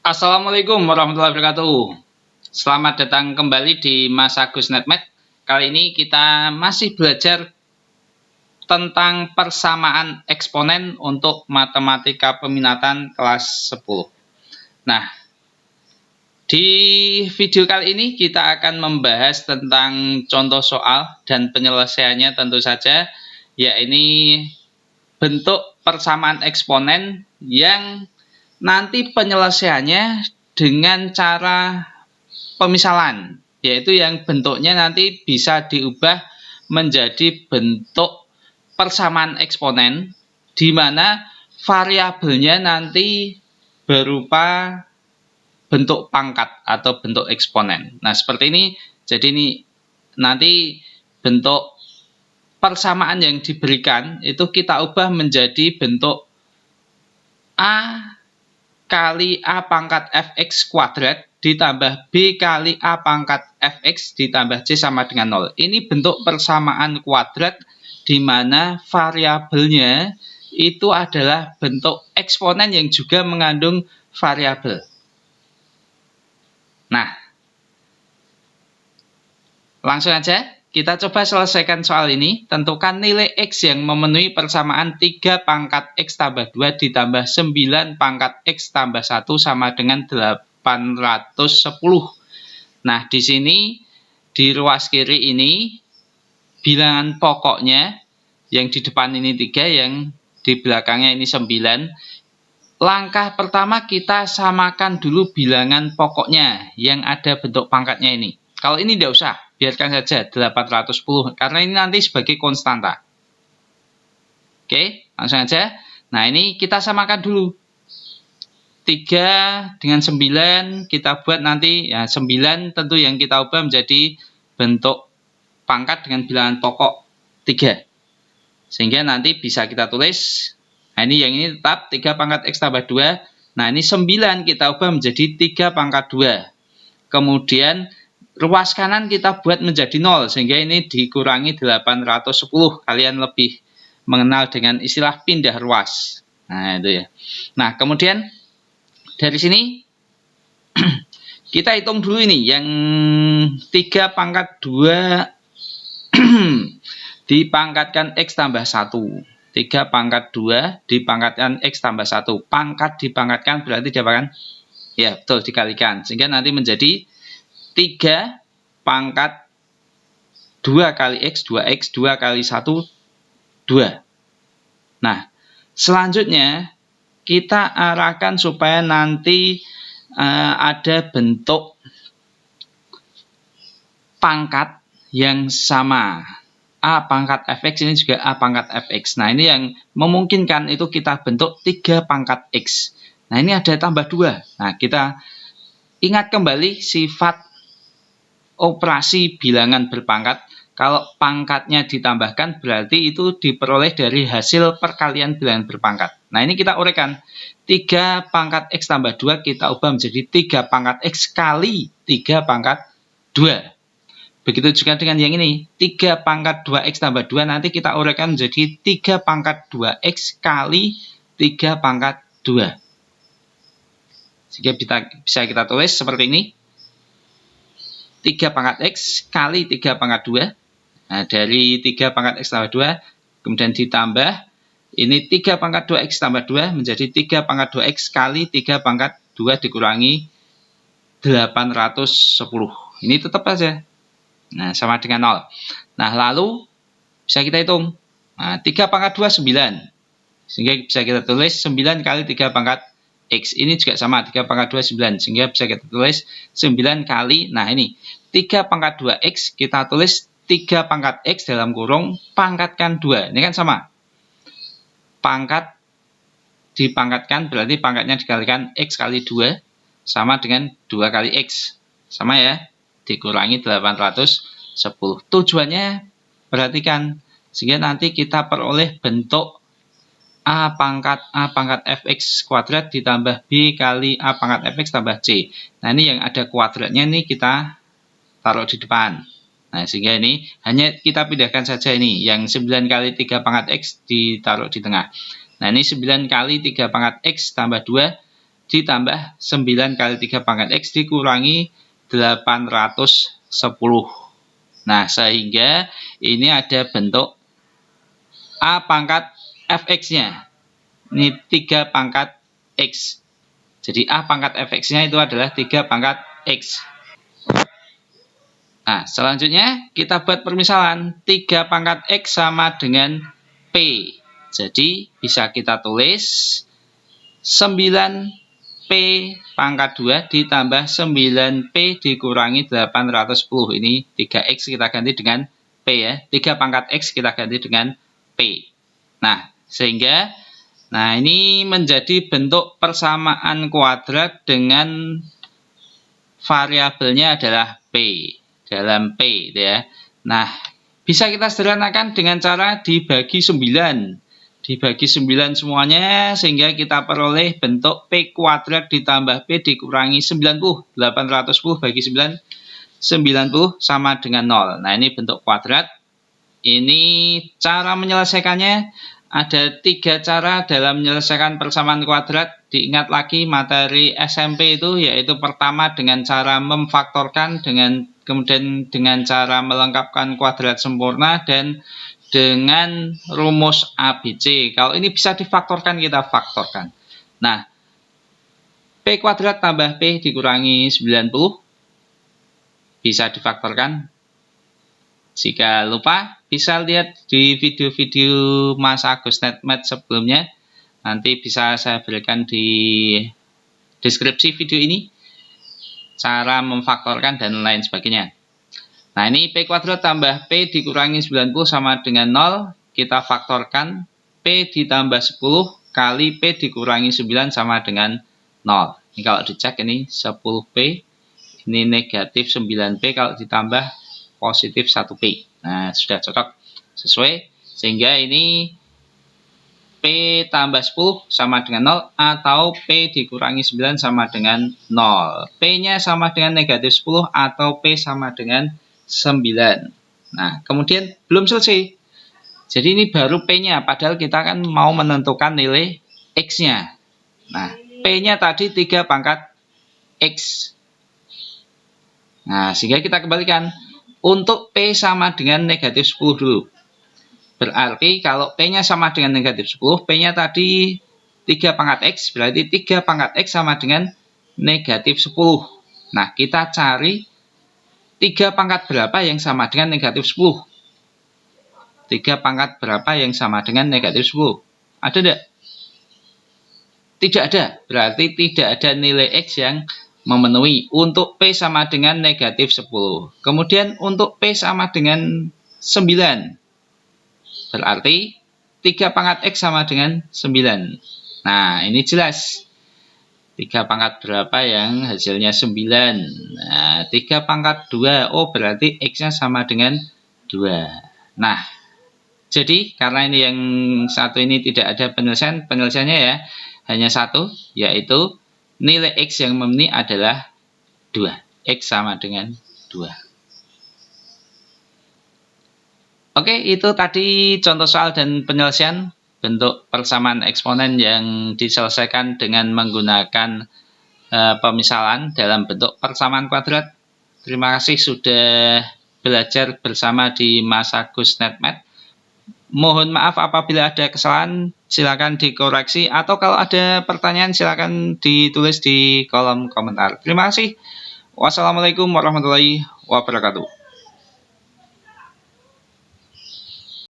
Assalamualaikum warahmatullahi wabarakatuh. Selamat datang kembali di Mas Agus Netmed. Kali ini kita masih belajar tentang persamaan eksponen untuk matematika peminatan kelas 10. Nah, di video kali ini kita akan membahas tentang contoh soal dan penyelesaiannya tentu saja, yaitu bentuk persamaan eksponen yang nanti penyelesaiannya dengan cara pemisalan, yaitu yang bentuknya nanti bisa diubah menjadi bentuk persamaan eksponen, di mana variabelnya nanti berupa bentuk pangkat atau bentuk eksponen. Nah, seperti ini. Jadi ini nanti bentuk persamaan yang diberikan itu kita ubah menjadi bentuk A kali A pangkat fx kuadrat ditambah B kali A pangkat fx ditambah C sama dengan 0. Ini bentuk persamaan kuadrat di mana variabelnya itu adalah bentuk eksponen yang juga mengandung variabel. Nah, langsung aja kita coba selesaikan soal ini. Tentukan nilai X yang memenuhi persamaan 3 pangkat X tambah 2 ditambah 9 pangkat X tambah 1 sama dengan 810. Nah, di sini di ruas kiri ini bilangan pokoknya yang di depan ini 3, yang di belakangnya ini 9. Langkah pertama kita samakan dulu bilangan pokoknya yang ada bentuk pangkatnya ini. Kalau ini tidak usah, biarkan saja 810 karena ini nanti sebagai konstanta. Oke, langsung aja. Nah, ini kita samakan dulu. 3 dengan 9 kita buat nanti ya 9 tentu yang kita ubah menjadi bentuk pangkat dengan bilangan pokok 3. Sehingga nanti bisa kita tulis, nah ini yang ini tetap 3 pangkat X tambah 2. Nah, ini 9 kita ubah menjadi 3 pangkat 2. Kemudian ruas kanan kita buat menjadi 0, sehingga ini dikurangi 810. Kalian lebih mengenal dengan istilah pindah ruas. Nah, itu ya. Nah, kemudian dari sini kita hitung dulu ini yang 3 pangkat 2 dipangkatkan X tambah 1. 3 pangkat 2 dipangkatkan X tambah 1. Pangkat dipangkatkan berarti diapakan? Ya, betul, dikalikan. Sehingga nanti menjadi 3 pangkat 2 kali X, 2X, 2 kali 1, 2. Nah, selanjutnya kita arahkan supaya nanti ada bentuk pangkat yang sama. A pangkat fx ini juga A pangkat fx. Nah, ini yang memungkinkan itu kita bentuk 3 pangkat X. Nah, ini ada tambah 2. Nah, kita ingat kembali sifat operasi bilangan berpangkat. Kalau pangkatnya ditambahkan berarti itu diperoleh dari hasil perkalian bilangan berpangkat. Nah, ini kita uraikan. 3 pangkat X tambah 2 kita ubah menjadi 3 pangkat X kali 3 pangkat 2. Begitu juga dengan yang ini. 3 pangkat 2X tambah 2 nanti kita uraikan menjadi 3 pangkat 2X kali 3 pangkat 2. Sehingga bisa kita tulis seperti ini. 3 pangkat X kali 3 pangkat 2. Nah, dari 3 pangkat X tambah 2, kemudian ditambah, ini 3 pangkat 2X tambah 2 menjadi 3 pangkat 2X kali 3 pangkat 2 dikurangi 810. Ini tetap saja. Nah, sama dengan 0. Nah, lalu bisa kita hitung. Nah, 3 pangkat 2, 9. Sehingga bisa kita tulis 9 kali 3 pangkat X. Ini juga sama, 3 pangkat 2, 9. Sehingga bisa kita tulis 9 kali, nah ini, 3 pangkat 2X, kita tulis 3 pangkat X dalam kurung, pangkatkan 2. Ini kan sama. Pangkat dipangkatkan, berarti pangkatnya dikalikan X kali 2, sama dengan 2 kali X. Sama ya, dikurangi 810. Tujuannya, perhatikan, sehingga nanti kita peroleh bentuk A pangkat fx kuadrat ditambah B kali A pangkat fx tambah C. Nah, ini yang ada kuadratnya ini kita taruh di depan. Nah, sehingga ini hanya kita pindahkan saja ini. Yang 9 kali 3 pangkat X ditaruh di tengah. Nah, ini 9 kali 3 pangkat X tambah 2. ditambah 9 kali 3 pangkat X dikurangi 810. Nah, sehingga ini ada bentuk A pangkat fx-nya. Ini 3 pangkat X. Jadi A pangkat fx-nya itu adalah 3 pangkat X. Nah, selanjutnya kita buat permisalan 3 pangkat X sama dengan P. Jadi bisa kita tulis 9P pangkat 2 ditambah 9P dikurangi 810. Ini 3X kita ganti dengan P ya. 3 pangkat X kita ganti dengan P. Nah, sehingga ini menjadi bentuk persamaan kuadrat dengan variabelnya adalah P. Dalam P ya. Nah, bisa kita sederhanakan dengan cara dibagi 9. Dibagi 9 semuanya sehingga kita peroleh bentuk P kuadrat ditambah P dikurangi 90. 810 bagi 9, 90 sama dengan 0. Nah, ini bentuk kuadrat. Ini cara menyelesaikannya ada 3 cara dalam menyelesaikan persamaan kuadrat. Diingat lagi materi SMP itu, yaitu pertama dengan cara memfaktorkan, kemudian dengan cara melengkapkan kuadrat sempurna, dan dengan rumus ABC. Kalau ini bisa difaktorkan, kita faktorkan. Nah, P kuadrat tambah P dikurangi 90 bisa difaktorkan. Jika lupa, bisa lihat di video-video Mas Agus NetMath sebelumnya. Nanti bisa saya berikan di deskripsi video ini cara memfaktorkan dan lain sebagainya. Nah, ini P kuadrat tambah P dikurangi 90 sama dengan 0. Kita faktorkan P ditambah 10 kali P dikurangi 9 sama dengan 0. Ini kalau dicek ini 10P. Ini negatif 9P kalau ditambah positif 1P. Nah, sudah cocok sesuai. Sehingga ini P tambah 10 sama dengan 0 atau P dikurangi 9 sama dengan 0. P-nya sama dengan negatif 10 atau P sama dengan 9. Nah, kemudian belum selesai. Jadi ini baru P-nya, padahal kita kan mau menentukan nilai X-nya. Nah, P-nya tadi 3 pangkat X. Nah, sehingga kita kembalikan. Untuk P sama dengan negatif 10 dulu. Berarti kalau P-nya sama dengan negatif 10, P-nya tadi 3 pangkat X, berarti 3 pangkat X sama dengan negatif 10. Nah, kita cari 3 pangkat berapa yang sama dengan negatif 10? 3 pangkat berapa yang sama dengan negatif 10? Ada tidak? Tidak ada. Berarti tidak ada nilai X yang memenuhi. Untuk P sama dengan negatif 10. Kemudian untuk P sama dengan 9. Berarti 3 pangkat X sama dengan 9. Nah, ini jelas. 3 pangkat berapa yang hasilnya 9? Nah, 3 pangkat 2. Oh, berarti X-nya sama dengan 2. Nah, jadi karena ini yang satu ini tidak ada penyelesaian, penyelesaiannya ya hanya satu, yaitu nilai X yang memenuhi adalah 2. X sama dengan 2. Oke, itu tadi contoh soal dan penyelesaian bentuk persamaan eksponen yang diselesaikan dengan menggunakan pemisalan dalam bentuk persamaan kuadrat. Terima kasih sudah belajar bersama di Mas Agus NetMath. Mohon maaf apabila ada kesalahan, silakan dikoreksi, atau kalau ada pertanyaan silakan ditulis di kolom komentar. Terima kasih. Wassalamualaikum warahmatullahi wabarakatuh.